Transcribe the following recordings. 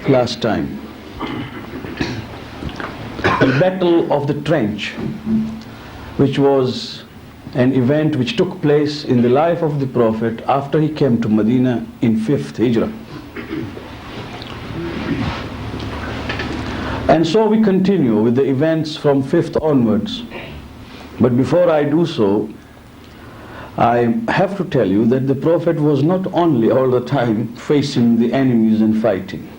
last time. The Battle of the Trench, which was an event which took place in the life of the Prophet after he came to Medina in 5th Hijrah. And so we continue with the events from 5th onwards. But before I do so, I have to tell you that the Prophet was not only all the time facing the enemies and fighting.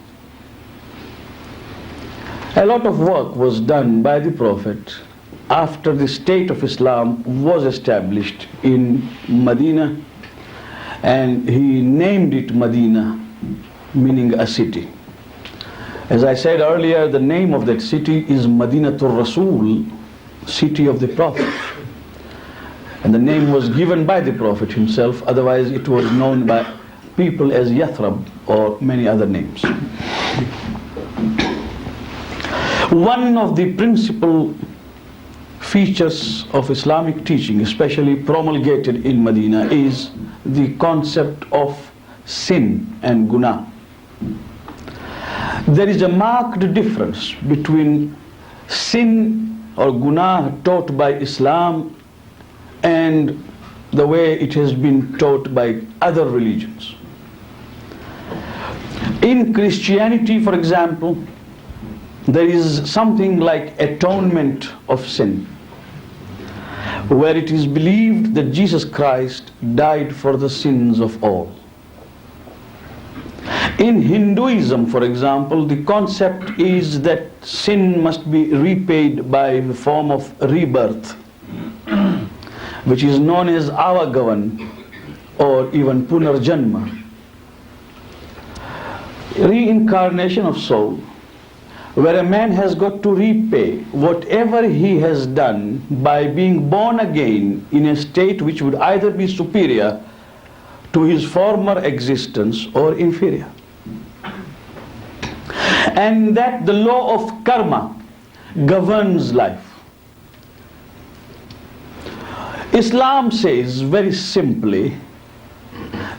A lot of work was done by the Prophet after the state of Islam was established in Medina, and he named it Medina, meaning a city. As I said earlier, the name of that city is Madinatul Rasul, city of the Prophet. And the name was given by the Prophet himself, otherwise it was known by people as Yathrib or many other names. One of the principal features of Islamic teaching, especially promulgated in Medina, is the concept of sin and guna. There is a marked difference between sin or guna taught by Islam and the way it has been taught by other religions. In Christianity, for example, there is something like atonement of sin, where it is believed that Jesus Christ died for the sins of all. In Hinduism, for example, the concept is that sin must be repaid by the form of rebirth, which is known as avagavan or even punarjanma, reincarnation of soul, where a man has got to repay whatever he has done by being born again in a state which would either be superior to his former existence or inferior. And that the law of karma governs life. Islam says very simply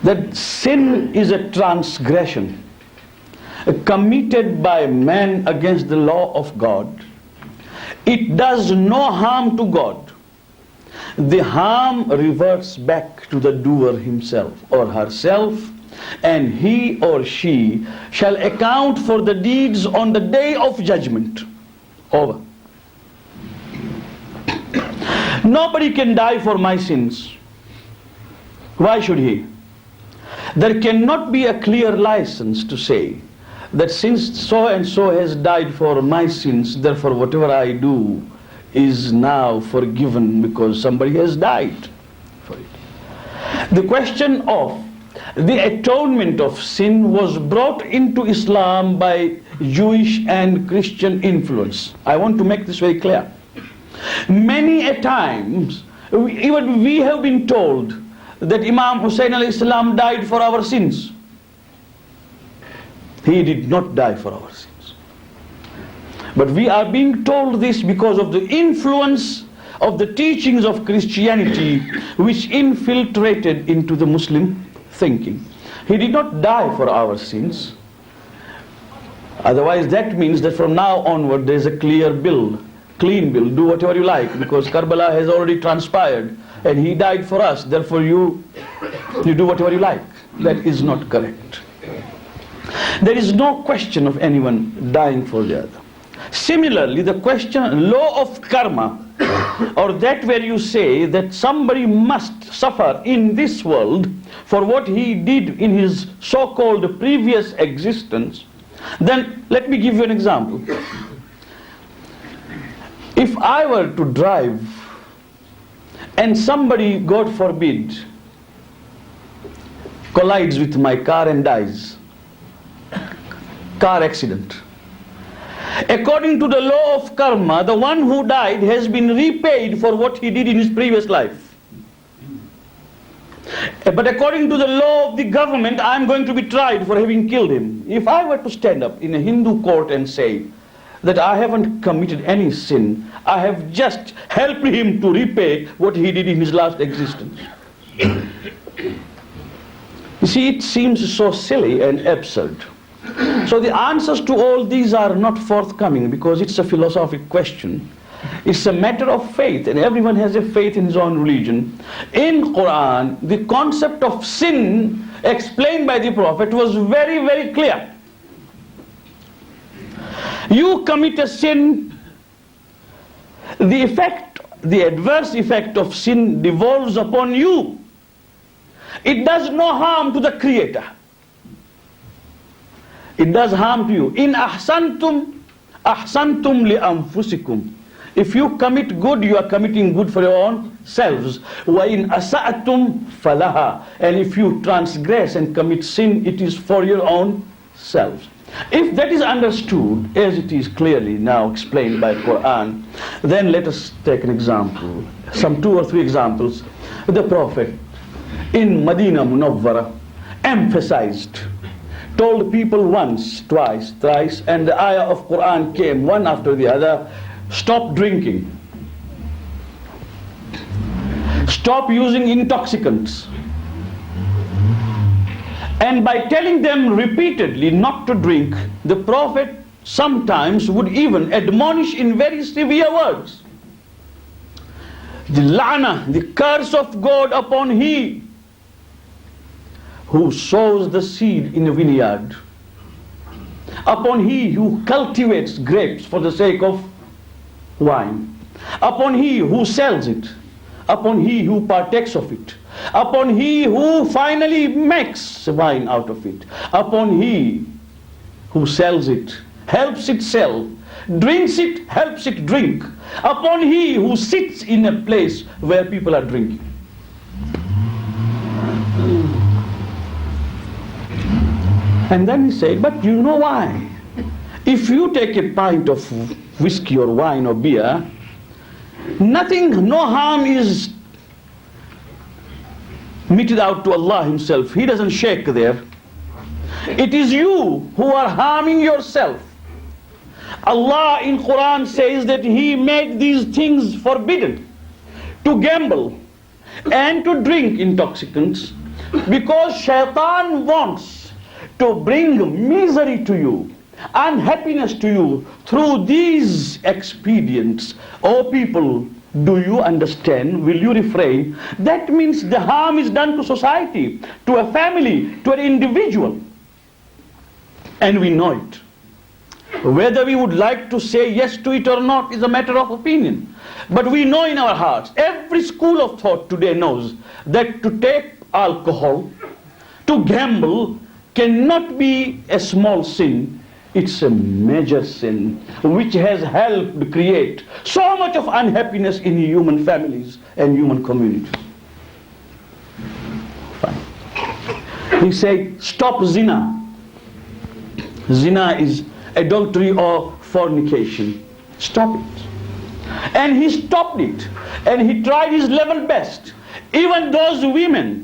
that sin is a transgression committed by man against the law of God. It does no harm to God. The harm reverts back to the doer himself or herself, and he or she shall account for the deeds on the day of judgment. Over. Nobody can die for my sins. Why should he? There cannot be a clear license to say that since so and so has died for my sins, therefore whatever I do is now forgiven because somebody has died for it. The question of the atonement of sin was brought into Islam by Jewish and Christian influence. I want to make this very clear. Many a times, even we have been told that Imam Hussein alayhi salam died for our sins. He did not die for our sins. But we are being told this because of the influence of the teachings of Christianity which infiltrated into the Muslim thinking. He did not die for our sins. Otherwise that means that from now onward there is a clear bill, clean bill, do whatever you like, because Karbala has already transpired and he died for us, therefore you do whatever you like. That is not correct. There is no question of anyone dying for the other. Similarly, the question, law of karma, or that where you say that somebody must suffer in this world for what he did in his so-called previous existence, then let me give you an example. If I were to drive and somebody, God forbid, collides with my car and dies, car accident, according to the law of karma, the one who died has been repaid for what he did in his previous life. But according to the law of the government, I am going to be tried for having killed him. If I were to stand up in a Hindu court and say that I haven't committed any sin, I have just helped him to repay what he did in his last existence. You see, it seems so silly and absurd. So the answers to all these are not forthcoming because it's a philosophic question. It's a matter of faith, and everyone has a faith in his own religion. In Quran, the concept of sin explained by the Prophet was very, very clear. You commit a sin, the adverse effect of sin devolves upon you. It does no harm to the Creator. It does harm to you. In ahsantum, ahsantum li anfusikum. If you commit good, you are committing good for your own selves. Wa in asa'tum falaha. And if you transgress and commit sin, it is for your own selves. If that is understood, as it is clearly now explained by Quran, then let us take an example, some 2 or 3 examples. The Prophet in Medina Munawwara emphasized, told people once, twice, thrice, and the ayah of Quran came one after the other: stop drinking, stop using intoxicants. And by telling them repeatedly not to drink, the Prophet sometimes would even admonish in very severe words: the la'na, the curse of God upon he who sows the seed in a vineyard, upon he who cultivates grapes for the sake of wine, upon he who sells it, upon he who partakes of it, upon he who finally makes wine out of it, upon he who sells it, helps it sell, drinks it, helps it drink, upon he who sits in a place where people are drinking. And then he said, but you know why? If you take a pint of whiskey or wine or beer, nothing, no harm is meted out to Allah Himself. He doesn't shake there. It is you who are harming yourself. Allah in Quran says that He made these things forbidden, to gamble and to drink intoxicants, because Shaitan wants to bring misery to you, unhappiness to you through these expedients. Oh people, do you understand? Will you refrain? That means the harm is done to society, to a family, to an individual. And we know it. Whether we would like to say yes to it or not is a matter of opinion. But we know in our hearts, every school of thought today knows that to take alcohol, to gamble, cannot be a small sin. It's a major sin which has helped create so much of unhappiness in human families and human communities. Fine. He said, stop zina. Zina is adultery or fornication. Stop it. And he stopped it. And he tried his level best. Even those women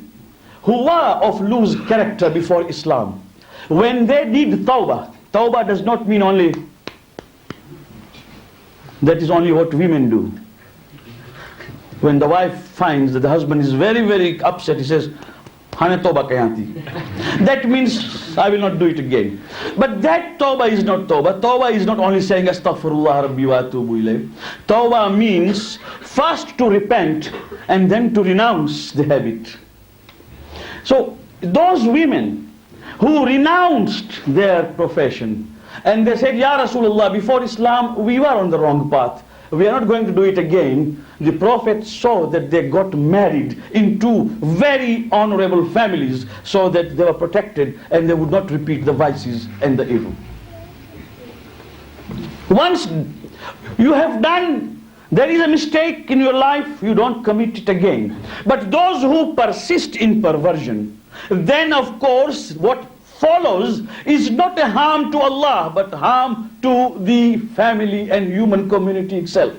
who were of loose character before Islam, when they did tawbah, tawbah does not mean only, that is only what women do. When the wife finds that the husband is very, very upset, he says, Hane tawbah kayanti. That means, I will not do it again. But that tawbah is not tawbah. Tawbah is not only saying astaghfirullah rabbi wa atubu ilayh. Tawbah means first to repent and then to renounce the habit. So those women who renounced their profession and they said, Ya Rasulullah, before Islam we were on the wrong path, we are not going to do it again. The Prophet saw that they got married into very honorable families so that they were protected and they would not repeat the vices and the evil. Once you have done, there is a mistake in your life, you don't commit it again. But those who persist in perversion, then of course what follows is not a harm to Allah, but harm to the family and human community itself.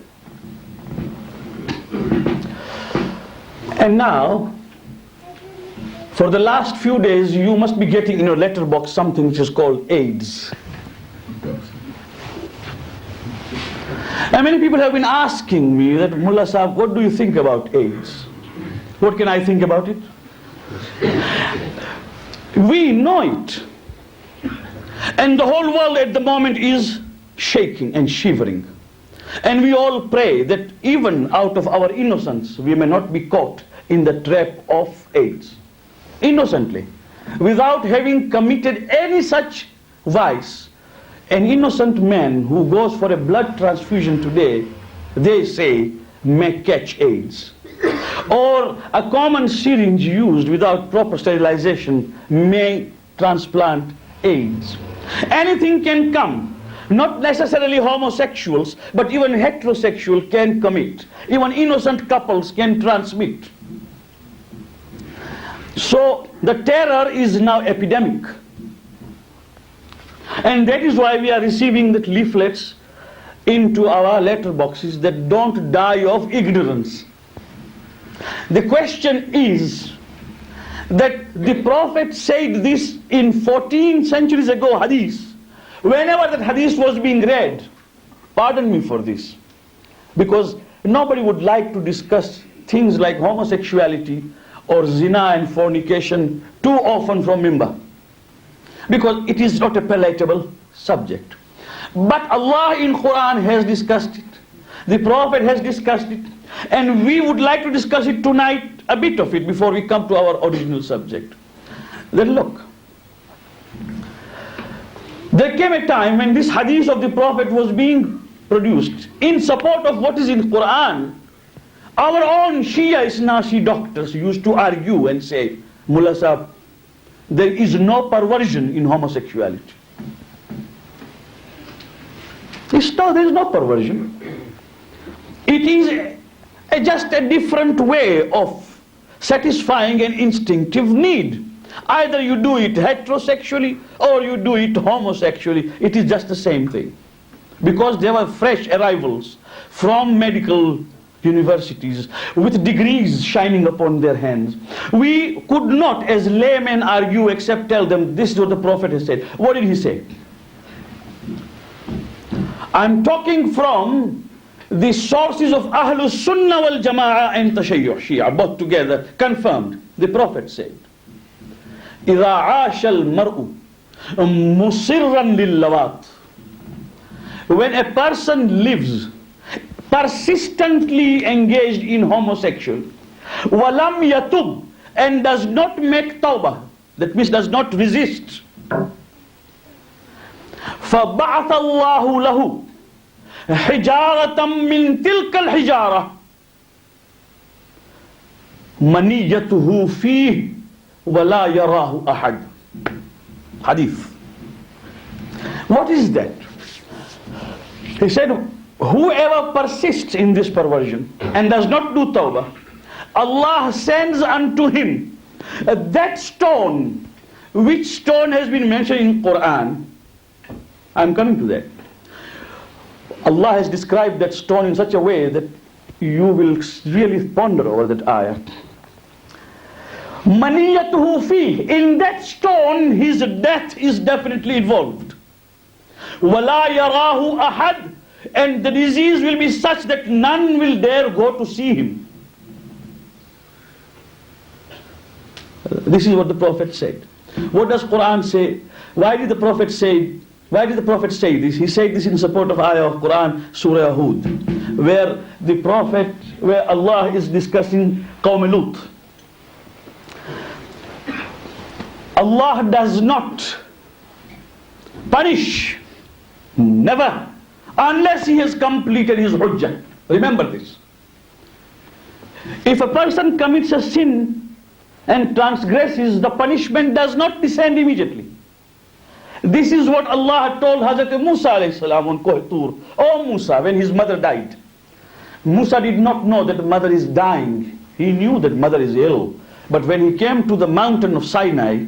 And now, for the last few days, you must be getting in your letterbox something which is called AIDS. And many people have been asking me that, Mulla Sahab, what do you think about AIDS? What can I think about it? We know it. And the whole world at the moment is shaking and shivering. And we all pray that even out of our innocence, we may not be caught in the trap of AIDS. Innocently, without having committed any such vice. An innocent man who goes for a blood transfusion today, they say, may catch AIDS. Or a common syringe used without proper sterilization may transplant AIDS. Anything can come. Not necessarily homosexuals, but even heterosexual can commit. Even innocent couples can transmit. So the terror is now epidemic. And that is why we are receiving the leaflets into our letterboxes that don't die of ignorance. The question is that the Prophet said this in 14 centuries ago, hadith. Whenever that hadith was being read, pardon me for this, because nobody would like to discuss things like homosexuality or zina and fornication too often from mimbar, because it is not a palatable subject. But Allah in Quran has discussed it, the Prophet has discussed it, and we would like to discuss it tonight, a bit of it, before we come to our original subject. Then look, there came a time when this hadith of the Prophet was being produced in support of what is in Quran. Our own Shia Isnasi doctors used to argue and say, Mulla Sahab, there is no perversion in homosexuality. There is no perversion. It is just a different way of satisfying an instinctive need. Either you do it heterosexually or you do it homosexually. It is just the same thing. Because there were fresh arrivals from medical universities with degrees shining upon their hands. We could not as laymen argue except tell them this is what the Prophet has said. What did he say? I'm talking from the sources of Ahlus Sunnah wal Jama'ah and Tashayyuh Shia, both together, confirmed. The Prophet said, إِذَا عَاشَ الْمَرْءُ مُصِرًّا لِلَّوَاتِ. When a person lives persistently engaged in homosexual, وَلَمْ يَتُبْ, and does not make tawbah, that means does not resist, فَبَعَثَ اللَّهُ لَهُ حِجَارَةً مِّن تِلْكَ الْحِجَارَةِ مَنِيَّتُهُ فِيهِ وَلَا يَرَاهُ أَحَدٌ. Hadith. What is that? He said, whoever persists in this perversion and does not do tawbah, Allah sends unto him that stone. Which stone has been mentioned in Quran? I'm coming to that. Allah has described that stone in such a way that you will really ponder over that ayah. Maniyatuhu fi, in that stone his death is definitely involved. Wala yarahu ahad, and the disease will be such that none will dare go to see him. This is what the Prophet said. What does Quran say? Why did the Prophet say this? He said this in support of ayah of Quran, Surah Hud, where Allah is discussing Qawm Lut. Allah does not punish, never, unless he has completed his hujjah. Remember this. If a person commits a sin and transgresses, the punishment does not descend immediately. This is what Allah told Hazrat Musa alayhi salam on Koh Tur. Oh Musa, when his mother died. Musa did not know that the mother is dying. He knew that mother is ill. But when he came to the mountain of Sinai,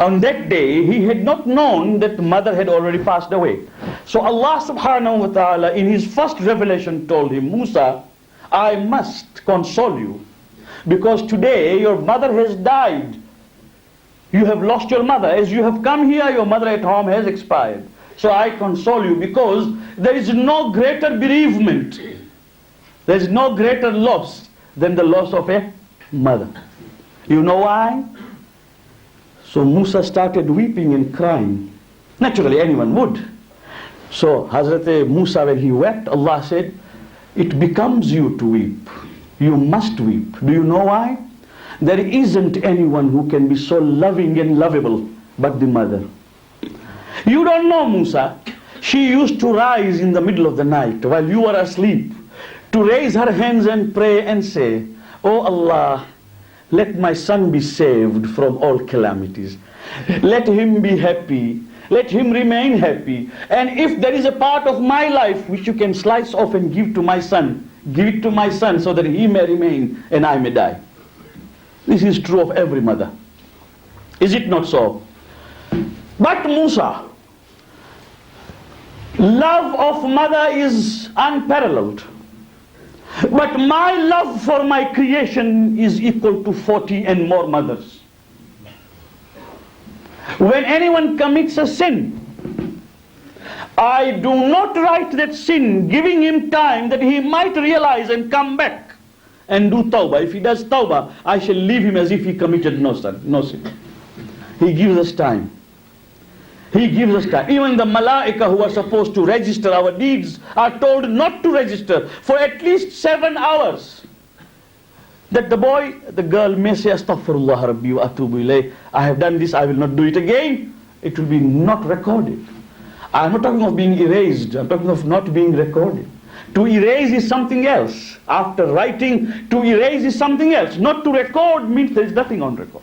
on that day, he had not known that the mother had already passed away. So Allah subhanahu wa ta'ala in his first revelation told him, Musa, I must console you, because today your mother has died. You have lost your mother. As you have come here, your mother at home has expired. So I console you, because there is no greater bereavement, there is no greater loss than the loss of a mother. You know why? So Musa started weeping and crying. Naturally, anyone would. So, Hazrat Musa, when he wept, Allah said, it becomes you to weep. You must weep. Do you know why? There isn't anyone who can be so loving and lovable but the mother. You don't know Musa. She used to rise in the middle of the night while you were asleep to raise her hands and pray and say, Oh Allah, let my son be saved from all calamities. Let him be happy. Let him remain happy. And if there is a part of my life which you can slice off and give to my son, give it to my son so that he may remain and I may die. This is true of every mother. Is it not so? But Musa, love of mother is unparalleled. But my love for my creation is equal to 40 and more mothers. When anyone commits a sin, I do not write that sin, giving him time that he might realize and come back and do tawbah. If he does tawbah, I shall leave him as if he committed no sin. He gives us time. He gives us time. Even the malaika who are supposed to register our deeds are told not to register for at least 7 hours. That the boy, the girl may say, Astaghfirullah Rabbi wa atubu ilayh. I have done this, I will not do it again. It will be not recorded. I am not talking of being erased. I am talking of not being recorded. To erase is something else. After writing, to erase is something else. Not to record means there is nothing on record.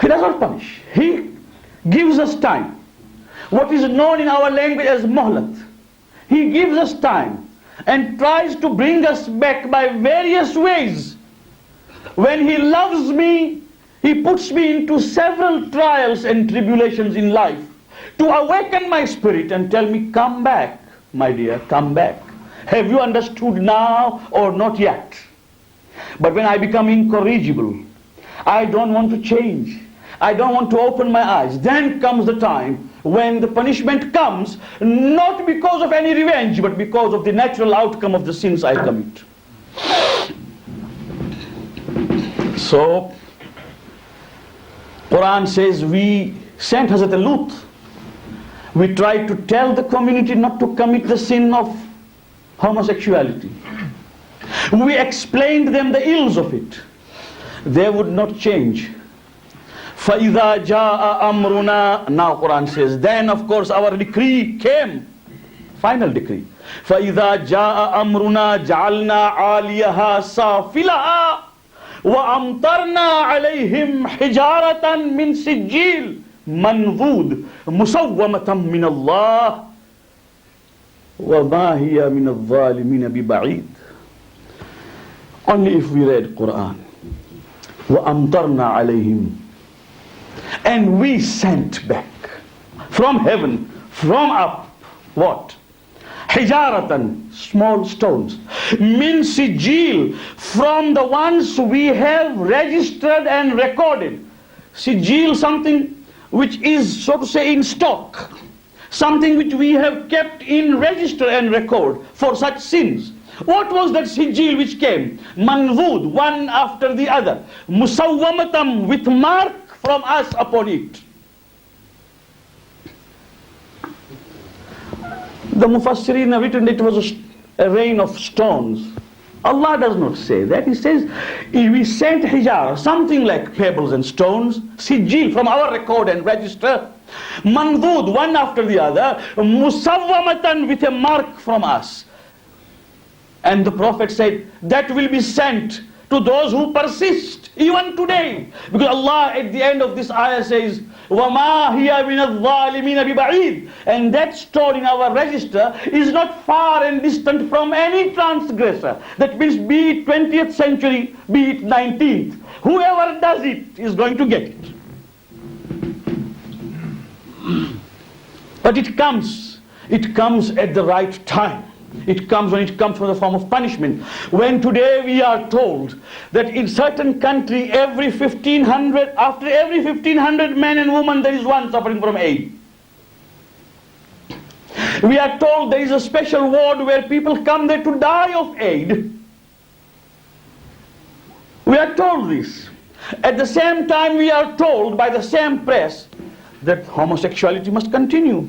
He does not punish. He gives us time. What is known in our language as mohlat. He gives us time and tries to bring us back by various ways. When he loves me, he puts me into several trials and tribulations in life to awaken my spirit and tell me, come back, my dear, come back. Have you understood now or not yet? But when I become incorrigible, I don't want to change, I don't want to open my eyes, then comes the time when the punishment comes, not because of any revenge, but because of the natural outcome of the sins I commit. So, Quran says we sent Hazrat Lut. We tried to tell the community not to commit the sin of homosexuality. We explained them the ills of it. They would not change. فَإِذَا جَاءَ أَمْرُنَا. Now Quran says, then of course our decree came. Final decree. فَإِذَا جَاءَ أَمْرُنَا جَعَلْنَا عَالِيَهَا سَافِلَهَا وَأَمْطَرْنَا عَلَيْهِمْ حِجَارَةً مِّن سِجِّيلٍ مَنْضُودٍ مُسَوَّمَةً مِّنَ اللَّهِ وَمَا هِيَ مِنَ الظَّالِمِينَ بِبَعِيدٍ. Only if we read Quran. وَأَمْطَرْنَا عَلَيْهِمْ. And we sent back from heaven, from up, what? Hijaratan, small stones. Min sijil, from the ones we have registered and recorded. Sijil, something which is, so to say, in stock. Something which we have kept in register and record for such sins. What was that sijil which came? Manvud, one after the other. Musawwamatam, with mark from us upon it. The Mufassirin have written it was a rain of stones. Allah does not say that. He says, we sent hijar, something like pebbles and stones, sijil, from our record and register, mandud, one after the other, musawwamatan, with a mark from us. And the Prophet said, that will be sent to those who persist, even today. Because Allah at the end of this ayah says, وَمَا هِيَ مِنَ الظَّالِمِينَ بِبَعِيدٍ. And that stored in our register is not far and distant from any transgressor. That means be it 20th century, be it 19th. Whoever does it is going to get it. But it comes at the right time. It comes when it comes from the form of punishment. When today we are told that in certain country after every 1500 men and women there is one suffering from AIDS. We are told there is a special ward where people come there to die of AIDS. We are told this. At the same time we are told by the same press that homosexuality must continue.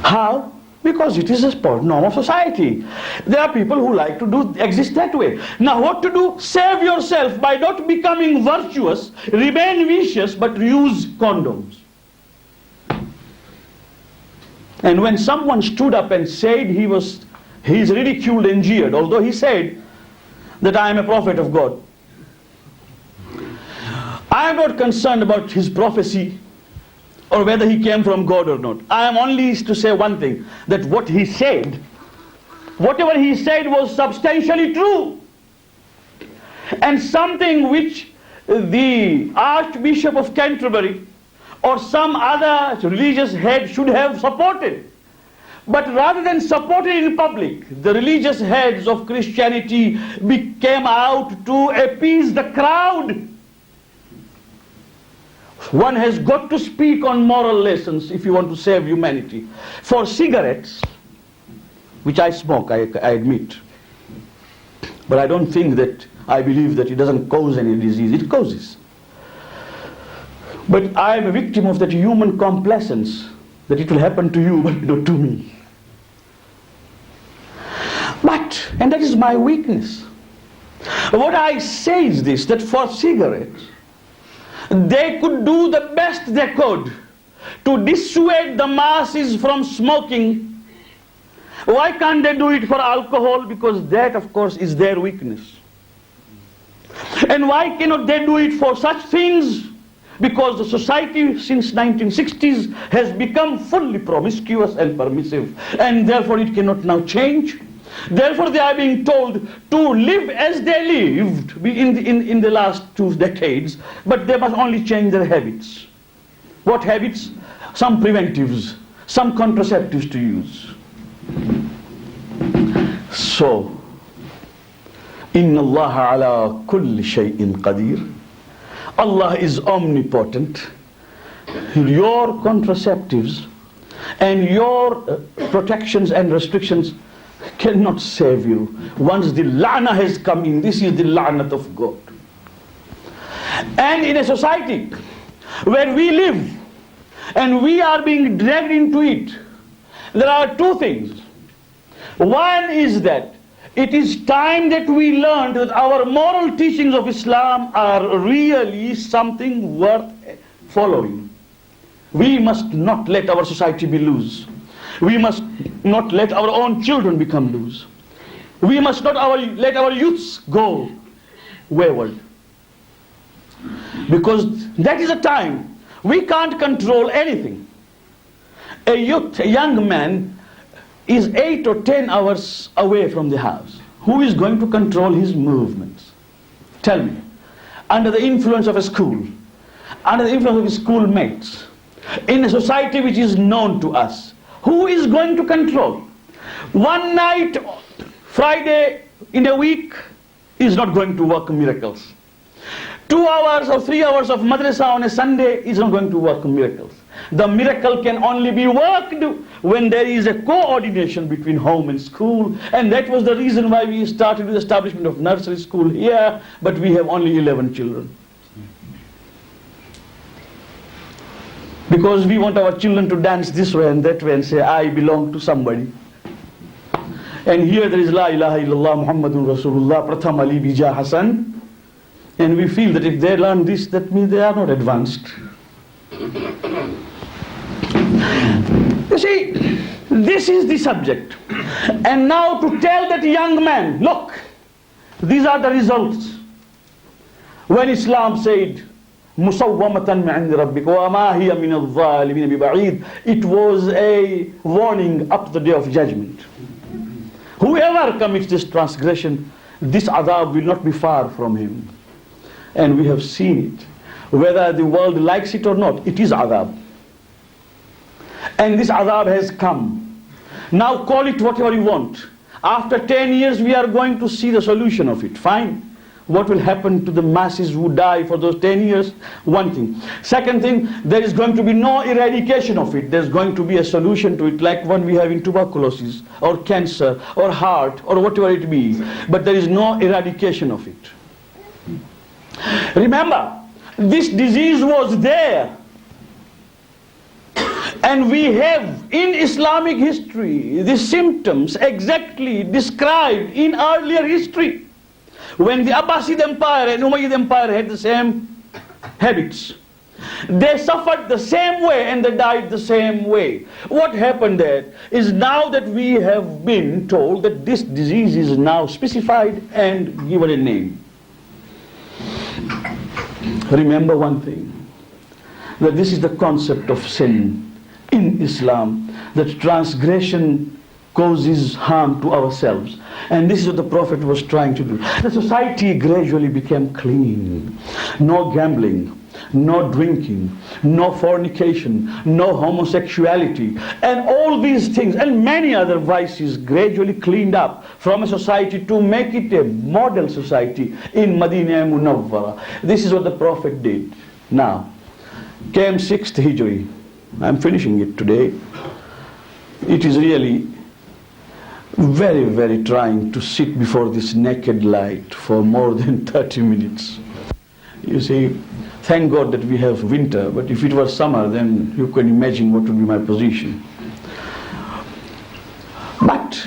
How? Because it is a norm of society. There are people who like to exist that way. Now what to do? Save yourself by not becoming virtuous, remain vicious, but use condoms. And when someone stood up and said he is ridiculed and jeered, although he said that I am a prophet of God. I am not concerned about his prophecy or whether he came from God or not. I am only to say one thing, that what he said, whatever he said was substantially true. And something which the Archbishop of Canterbury or some other religious head should have supported. But rather than supported in public, the religious heads of Christianity came out to appease the crowd. One has got to speak on moral lessons if you want to save humanity. For cigarettes, which I smoke, I admit, but I don't think that, I believe that it doesn't cause any disease. It causes. But I am a victim of that human complacence, that it will happen to you but not to me. But, and that is my weakness, what I say is this, that for cigarettes, they could do the best they could to dissuade the masses from smoking. Why can't they do it for alcohol? Because that, of course, is their weakness. And why cannot they do it for such things? Because the society since 1960s has become fully promiscuous and permissive, and therefore it cannot now change. Therefore they are being told to live as they lived in the last 2 decades, but they must only change their habits. What habits? Some preventives, some contraceptives to use. So, Inna Allah ala kulli shay'in qadir. Allah is omnipotent. Your contraceptives and your protections and restrictions cannot save you. Once the la'na has come in, this is the la'nat of God. And in a society where we live and we are being dragged into it, there are 2 things. One is that it is time that we learn that our moral teachings of Islam are really something worth following. We must not let our society be loose. We must not let our own children become loose. We must not let our youths go wayward. Because that is a time we can't control anything. A young man is 8 or 10 hours away from the house. Who is going to control his movements? Tell me. Under the influence of a school, under the influence of his schoolmates, in a society which is known to us, who is going to control? One night, Friday in a week is not going to work miracles. 2 hours or 3 hours of madrasa on a Sunday is not going to work miracles. The miracle can only be worked when there is a coordination between home and school, and that was the reason why we started with the establishment of nursery school here, but we have only 11 children. Because we want our children to dance this way and that way and say, I belong to somebody. And here there is La ilaha illallah Muhammadun Rasulullah Pratham Ali Bija Hasan. And we feel that if they learn this, that means they are not advanced. You see, this is the subject. And now to tell that young man, look, these are the results. When Islam said, Musawwamatan min rabbik wa ma hiya min adh-dhalimin biba'id, it was a warning up to the day of judgment. Whoever commits this transgression, this adab will not be far from him. And we have seen it. Whether the world likes it or not, it is adab. And this adab has come. Now call it whatever you want. After 10 years we are going to see the solution of it. Fine. What will happen to the masses who die for those 10 years? One thing. Second thing, there is going to be no eradication of it. There's going to be a solution to it, like one we have in tuberculosis or cancer or heart or whatever it be. But there is no eradication of it. Remember, this disease was there. And we have in Islamic history the symptoms exactly described in earlier history, when the Abbasid Empire and Umayyad Empire had the same habits. They suffered the same way and they died the same way. What happened there is, now that we have been told that this disease is now specified and given a name. Remember one thing, that this is the concept of sin in Islam, that transgression causes harm to ourselves. And this is what the Prophet was trying to do. The society gradually became clean. No gambling, no drinking, no fornication, no homosexuality, and all these things and many other vices gradually cleaned up from a society to make it a model society in Medina Munawwara. This is what the Prophet did. Now, came 6th Hijri. I'm finishing it today. It is really very, very trying to sit before this naked light for more than 30 minutes. You see, thank God that we have winter, but if it was summer, then you can imagine what would be my position. But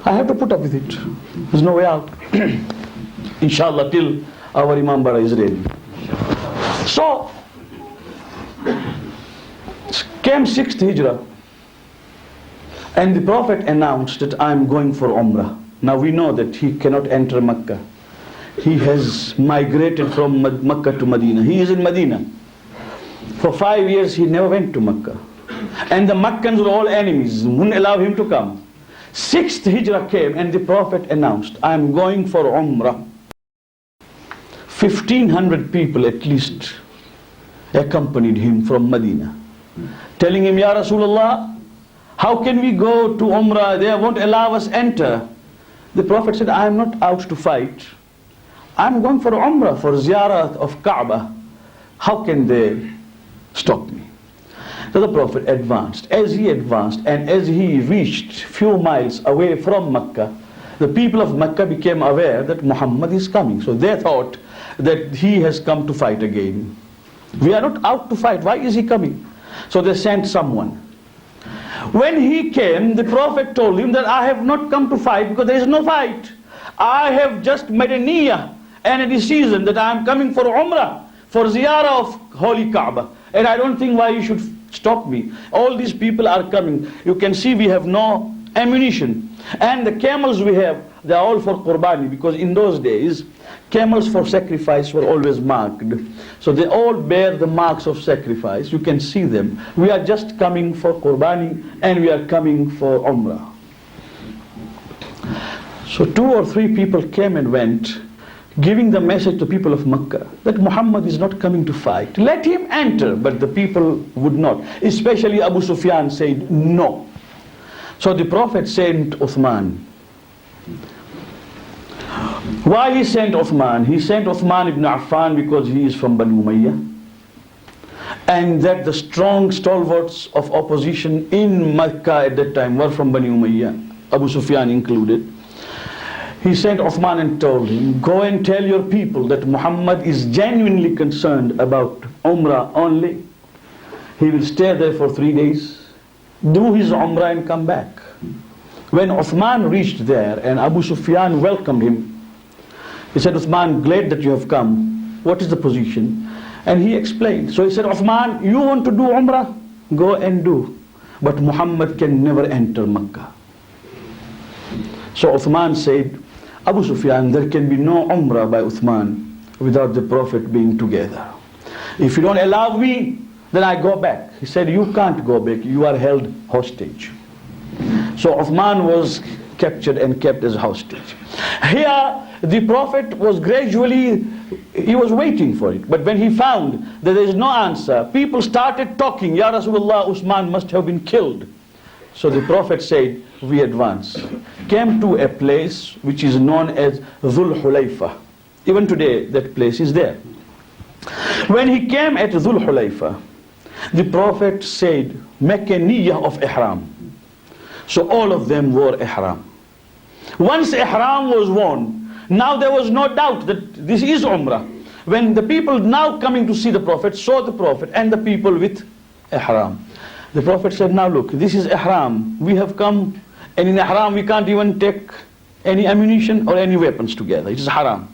I have to put up with it. There's no way out. Inshallah, till our Imam Bara is ready. So, came 6th Hijrah, and the Prophet announced that I'm going for Umrah. Now we know that he cannot enter Mecca. He has migrated from Mecca to Medina. He is in Medina. For 5 years he never went to Mecca. And the Meccans were all enemies, wouldn't allow him to come. 6th Hijrah came and the Prophet announced, I'm going for Umrah. 1,500 people at least accompanied him from Medina, telling him, Ya Rasulullah, how can we go to Umrah? They won't allow us enter. The Prophet said, I am not out to fight. I'm going for Umrah, for Ziyarah of Kaaba. How can they stop me? So the Prophet advanced. As he advanced and as he reached few miles away from Mecca, the people of Mecca became aware that Muhammad is coming. So they thought that he has come to fight again. We are not out to fight. Why is he coming? So they sent someone. When he came, the Prophet told him that I have not come to fight because there is no fight. I have just made a niyyah and a decision that I am coming for Umrah, for Ziyarah of Holy Kaaba. And I don't think why you should stop me. All these people are coming. You can see we have no ammunition. And the camels we have, they are all for Qurbani, because in those days, camels for sacrifice were always marked. So they all bear the marks of sacrifice. You can see them. We are just coming for Qurbani and we are coming for Umrah. So 2 or 3 people came and went, giving the message to people of Mecca that Muhammad is not coming to fight. Let him enter. But the people would not. Especially Abu Sufyan said no. So the Prophet sent Uthman. Why he sent Uthman? He sent Uthman ibn Affan because he is from Banu Umayyah, and that the strong stalwarts of opposition in Mecca at that time were from Banu Umayyah, Abu Sufyan included. He sent Uthman and told him, go and tell your people that Muhammad is genuinely concerned about Umrah only. He will stay there for 3 days, do his Umrah and come back. When Uthman reached there and Abu Sufyan welcomed him, he said, Uthman, glad that you have come. What is the position? And he explained. So he said, Uthman, you want to do Umrah? Go and do. But Muhammad can never enter Mecca. So Uthman said, Abu Sufyan, there can be no Umrah by Uthman without the Prophet being together. If you don't allow me, then I go back. He said, you can't go back. You are held hostage. So Uthman was captured and kept as hostage. Here, the Prophet was gradually, he was waiting for it. But when he found that there is no answer, people started talking, Ya Rasulullah, Uthman must have been killed. So the Prophet said, we advance. Came to a place which is known as Dhul Hulayfa. Even today, that place is there. When he came at Dhul Hulayfa, the Prophet said, make a niyyah of ihram. So all of them wore ihram. Once ihram was worn, now there was no doubt that this is Umrah. when the people now coming to see the Prophet saw the Prophet and the people with ihram. The Prophet said, now look, this is ihram. We have come, and in ihram we can't even take any ammunition or any weapons together. It is haram.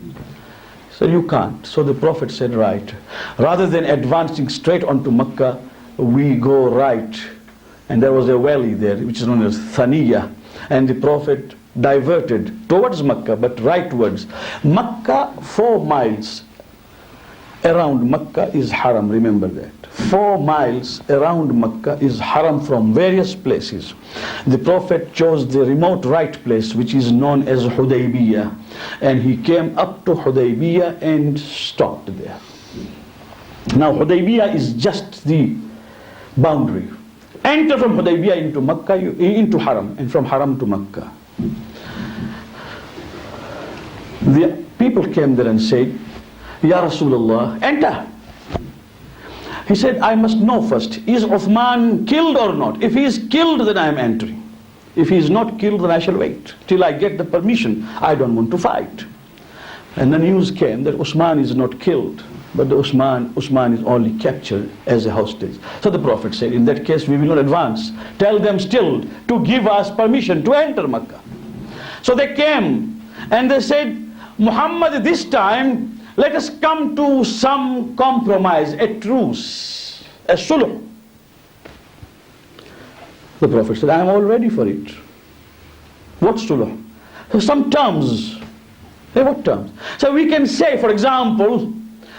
So you can't. So the Prophet said, right, rather than advancing straight onto Mecca, we go right. And there was a valley there, which is known as Thaniya. And the Prophet diverted towards Mecca, but rightwards. Mecca, 4 miles around Mecca is haram, remember that. 4 miles around Mecca is haram from various places. The Prophet chose the remote right place, which is known as Hudaybiyah. And he came up to Hudaybiyah and stopped there. Now Hudaybiyah is just the boundary. Enter from Hudaybiyah into Mecca, into Haram, and from Haram to Mecca. The people came there and said, Ya Rasulullah, enter. He said, I must know first, is Uthman killed or not? If he is killed, then I am entering. If he is not killed, then I shall wait till I get the permission. I don't want to fight. And the news came that Uthman is not killed, but Uthman is only captured as a hostage. So the Prophet said, in that case we will not advance. Tell them still to give us permission to enter Mecca. So they came and they said, Muhammad, this time let us come to some compromise, a truce, a sulh. The Prophet said, I am all ready for it. What sulh? So some terms. Hey, what terms? So we can say, for example,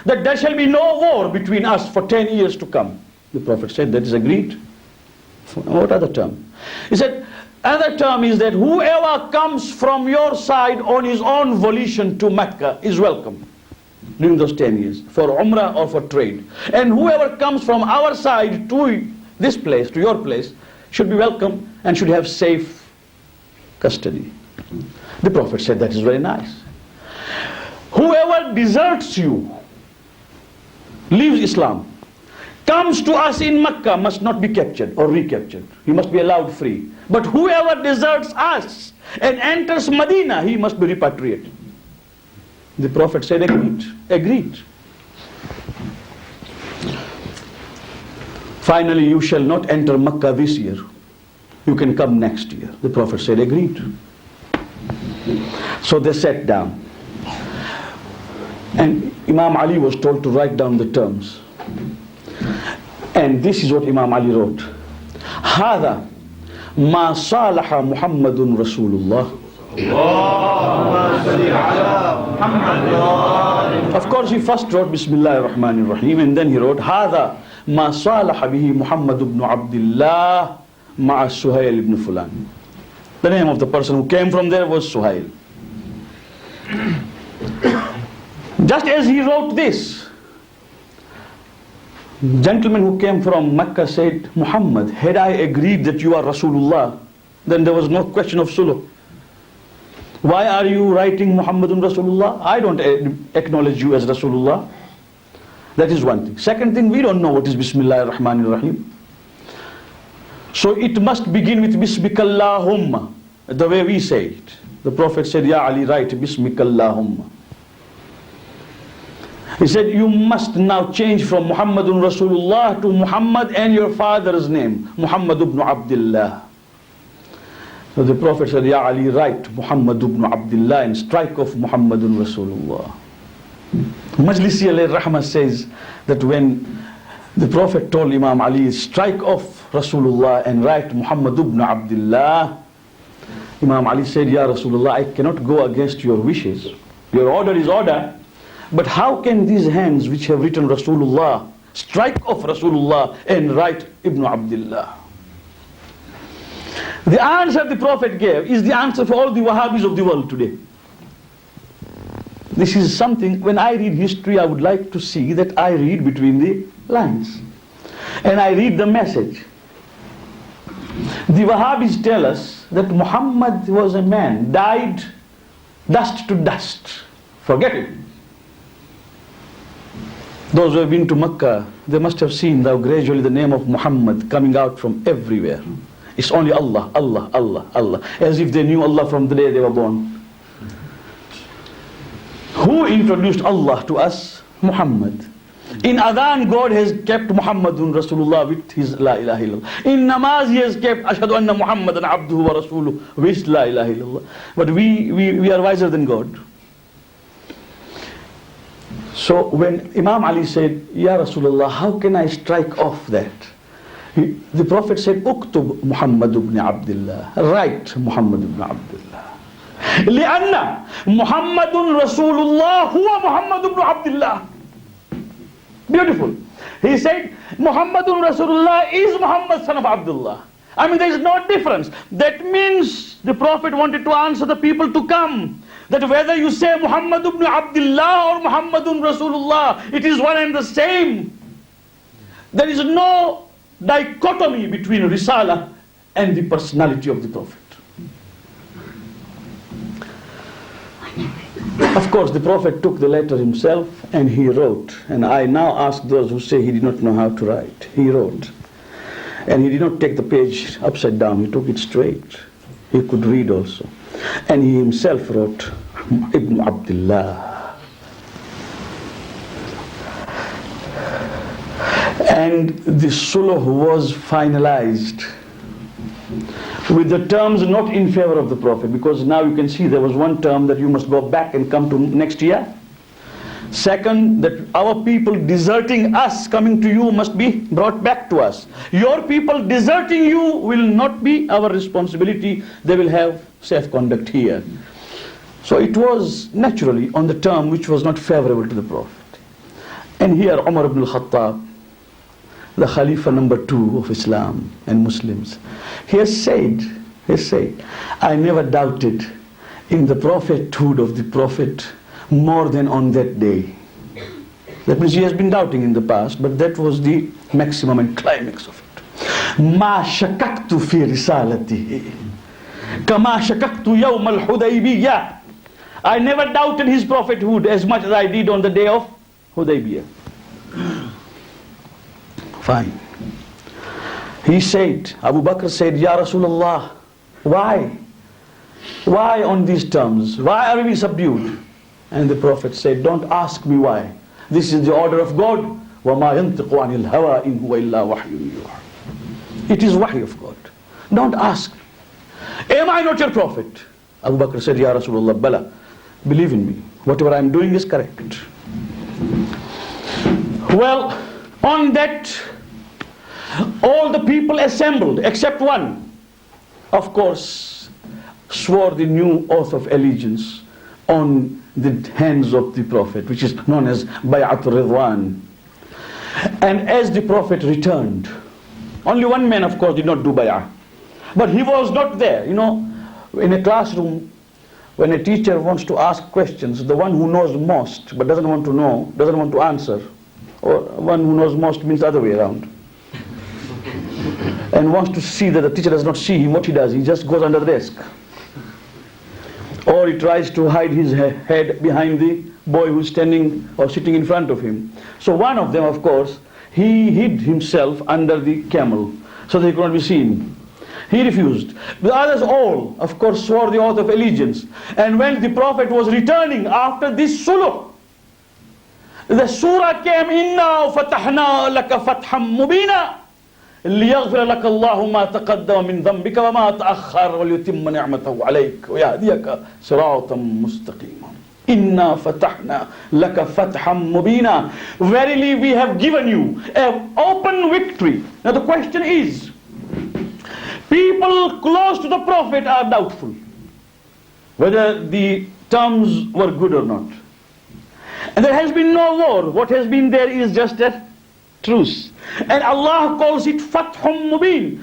that there shall be no war between us for 10 years to come. The Prophet said, that is agreed. What other term? He said, another term is that whoever comes from your side on his own volition to Mecca is welcome during those 10 years, for Umrah or for trade. And whoever comes from our side to this place, to your place, should be welcome and should have safe custody. The Prophet said, that is very nice. Whoever deserts you, leaves Islam, comes to us in Mecca, must not be captured or recaptured. He must be allowed free. But whoever deserts us and enters Medina, he must be repatriated. The Prophet said, agreed. Agreed. Finally, you shall not enter Mecca this year. You can come next year. The Prophet said, agreed. So they sat down. And Imam Ali was told to write down the terms. And this is what Imam Ali wrote. هذا ما صالح محمد رسول الله. Of course he first wrote Bismillah ar-Rahman ar-Rahim, and then he wrote هذا ما صالح به محمد بن عبد الله مع سهيل بن فلان. The name of the person who came from there was Suhail. Just as he wrote this, gentleman who came from Mecca said, Muhammad, had I agreed that you are Rasulullah, then there was no question of sulh. Why are you writing Muhammadun Rasulullah? I don't acknowledge you as Rasulullah. That is one thing. Second thing, we don't know what is Bismillah ar-Rahman ar-Rahim. So it must begin with Bismikallahumma, the way we say it. The Prophet said, Ya Ali, write Bismikallahumma. He said, you must now change from Muhammadun Rasulullah to Muhammad and your father's name, Muhammad ibn Abdullah. So the Prophet said, Ya Ali, write Muhammad ibn Abdullah and strike off Muhammadun Rasulullah. Majlisi alayhi rahmah says that when the Prophet told Imam Ali, strike off Rasulullah and write Muhammad ibn Abdullah, Imam Ali said, Ya Rasulullah, I cannot go against your wishes. Your order is order. But how can these hands which have written Rasulullah strike off Rasulullah and write Ibn Abdullah? The answer the Prophet gave is the answer for all the Wahhabis of the world today. This is something, when I read history, I would like to see that I read between the lines. And I read the message. The Wahhabis tell us that Muhammad was a man, died dust to dust. Forget it. Those who have been to Mecca, they must have seen now gradually the name of Muhammad coming out from everywhere. It's only Allah, Allah, Allah, Allah. As if they knew Allah from the day they were born. Who introduced Allah to us? Muhammad. In Adhan, God has kept Muhammadun Rasulullah with his La ilaha illallah. In namaz, he has kept Ashhadu anna Muhammadan abduhu wa rasuluhu with La ilaha illallah. But we are wiser than God. So when Imam Ali said, Ya Rasulullah, how can I strike off that? The Prophet said, Uktub Muhammad ibn Abdullah. Write Muhammad ibn Abdullah. لأن محمد رسول الله هو محمد ibn Abdullah. Beautiful. He said, Muhammadun Rasulullah is Muhammad son of Abdullah. I mean, there is no difference. That means the Prophet wanted to answer the people to come, that whether you say Muhammad ibn Abdullah or Muhammadun Rasulullah, it is one and the same. There is no dichotomy between Risala and the personality of the Prophet. Of course, the Prophet took the letter himself and he wrote. And I now ask those who say he did not know how to write. He wrote. And he did not take the page upside down. He took it straight. He could read also. And he himself wrote, Ibn Abdullah. And the sulh was finalized with the terms not in favor of the Prophet, because now you can see there was one term that you must go back and come to next year. Second, that our people deserting us, coming to you, must be brought back to us. Your people deserting you will not be our responsibility. They will have safe conduct here. So it was naturally on the term which was not favorable to the Prophet. And here Umar ibn al-Khattab, the Khalifa number 2 of Islam and Muslims, he has said, I never doubted in the prophethood of the Prophet more than on that day. That means he has been doubting in the past, but that was the maximum and climax of it. Ma shakaktu fi risalatihi kama shakaktu yawm al-Hudaybiyah. I never doubted his prophethood as much as I did on the day of Hudaybiyah. Fine. He said, Abu Bakr said, Ya Rasulullah, why? Why on these terms? Why are we subdued? And the Prophet said, don't ask me why. This is the order of God. وَمَا يَنْتِقُ عَنِ الْهَوَىٰ إِنْ هُوَ إِلَّا وَحْيٌ يُوحَىٰ. It is wahy of God. Don't ask. Am I not your Prophet? Abu Bakr said, Ya Rasulullah, Bala, believe in me. Whatever I am doing is correct. Well, on that, all the people assembled, except one, of course, swore the new oath of allegiance on the hands of the Prophet, which is known as Bay'at Ridwan. And as the Prophet returned, only one man, of course, did not do bay'ah. But he was not there. You know, in a classroom, when a teacher wants to ask questions, the one who knows most but doesn't want to know, doesn't want to answer, or one who knows most means the other way around, and wants to see that the teacher does not see him, what he does, he just goes under the desk. Or he tries to hide his head behind the boy who's standing or sitting in front of him. So one of them, of course, he hid himself under the camel so that he could not be seen. He refused. The others all, of course, swore the oath of allegiance. And when the Prophet was returning after this sulh, the surah came, إِنَّا فَتَحْنَا لَكَ فَتْحًا مُبِينًا لِيَغْفِرَ لَكَ اللَّهُ مَا تَقَدَّمَ مِنْ ذَنْبِكَ وَمَا تَأَخَّرَ وَلْيُتِمَّ نِعْمَتَهُ عَلَيْكَ وَيَهْدِيَكَ صِرَاطًا مُسْتَقِيمًا إِنَّا فَتَحْنَا لَكَ فَتْحًا مُبِينًا. Verily we have given you an open victory. Now the question is, people close to the Prophet are doubtful whether the terms were good or not. And there has been no war. What has been there is just a truce. And Allah calls it Fathum Mubin.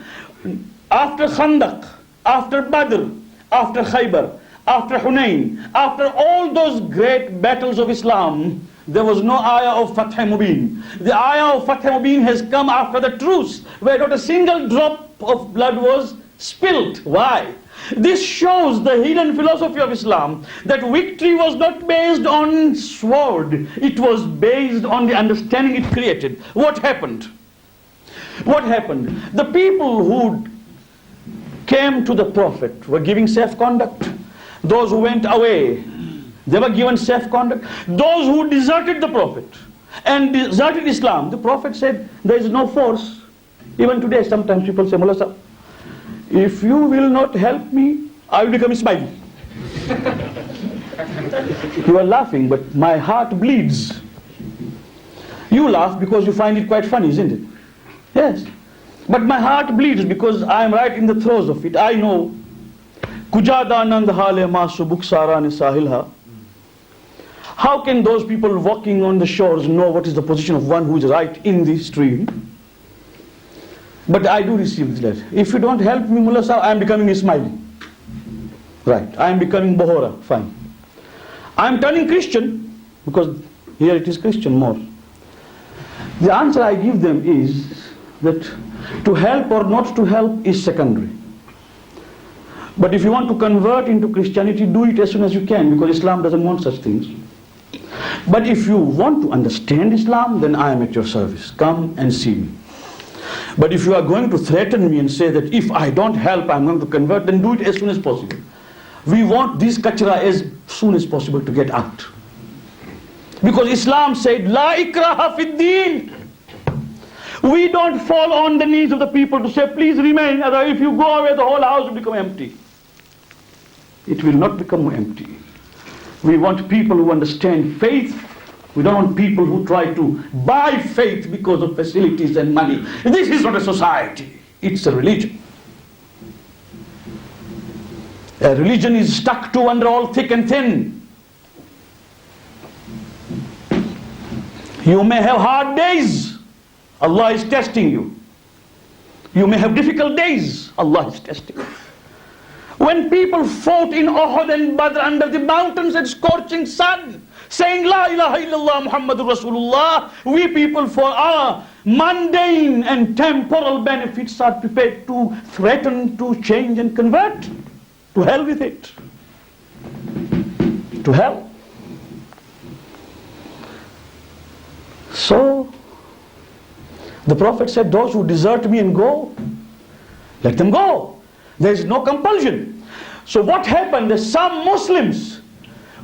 After Khandak, after Badr, after Khaybar, after Hunayn, after all those great battles of Islam, there was no ayah of Fath Mubin. The ayah of Fath Mubin has come after the truce, where not a single drop of blood was spilled. Why? This shows the hidden philosophy of Islam, that victory was not based on sword, it was based on the understanding it created. What happened? What happened? The people who came to the Prophet were giving safe conduct. Those who went away, they were given safe conduct. Those who deserted the Prophet, and deserted Islam. The Prophet said, there is no force. Even today, sometimes people say, Mullah Sahib, if you will not help me, I will become Ismaili. You are laughing, but my heart bleeds. You laugh because you find it quite funny, isn't it? Yes. But my heart bleeds because I am right in the throes of it. I know. Kujadanand hale masu buksarane sahilha. How can those people walking on the shores know what is the position of one who is right in the stream? But I do receive this letter. If you don't help me, Mullah Sahib, I am becoming Ismaili. Right. I am becoming Bohora. Fine. I am turning Christian, because here it is Christian more. The answer I give them is that to help or not to help is secondary. But if you want to convert into Christianity, do it as soon as you can, because Islam doesn't want such things. But if you want to understand Islam, then I am at your service. Come and see me. But if you are going to threaten me and say that if I don't help, I'm going to convert, then do it as soon as possible. We want this kachra as soon as possible to get out. Because Islam said, La ikraha fid deen. We don't fall on the knees of the people to say, please remain, otherwise if you go away, the whole house will become empty. It will not become empty. We want people who understand faith. We don't want people who try to buy faith because of facilities and money. This is not a society. It's a religion. A religion is stuck to under all thick and thin. You may have hard days. Allah is testing you. You may have difficult days. Allah is testing you. When people fought in Uhud and Badr under the mountains and scorching sun, saying La ilaha illallah Muhammadur Rasulullah, we people for our mundane and temporal benefits are prepared to threaten, to change and convert. To hell with it. To hell. So, the Prophet said, those who desert me and go, let them go. There is no compulsion. So what happened is some Muslims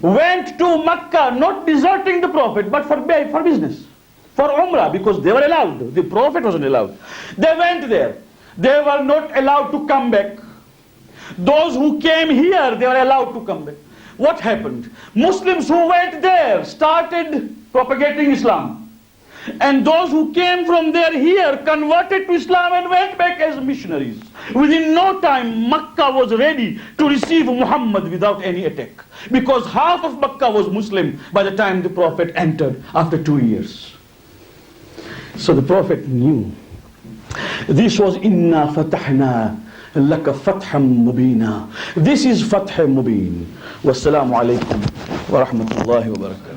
went to Makkah, not deserting the Prophet, but for business, for Umrah, because they were allowed. The Prophet wasn't allowed. They went there. They were not allowed to come back. Those who came here, they were allowed to come back. What happened? Muslims who went there started propagating Islam. And those who came from there here converted to Islam and went back as missionaries. Within no time, Makkah was ready to receive Muhammad without any attack. Because half of Makkah was Muslim by the time the Prophet entered after 2 years. So the Prophet knew. This was Inna Fatahna Laka Fatham Mubina. This is Fath Mubin. Wassalamu alaikum wa rahmatullahi wa barakatuh.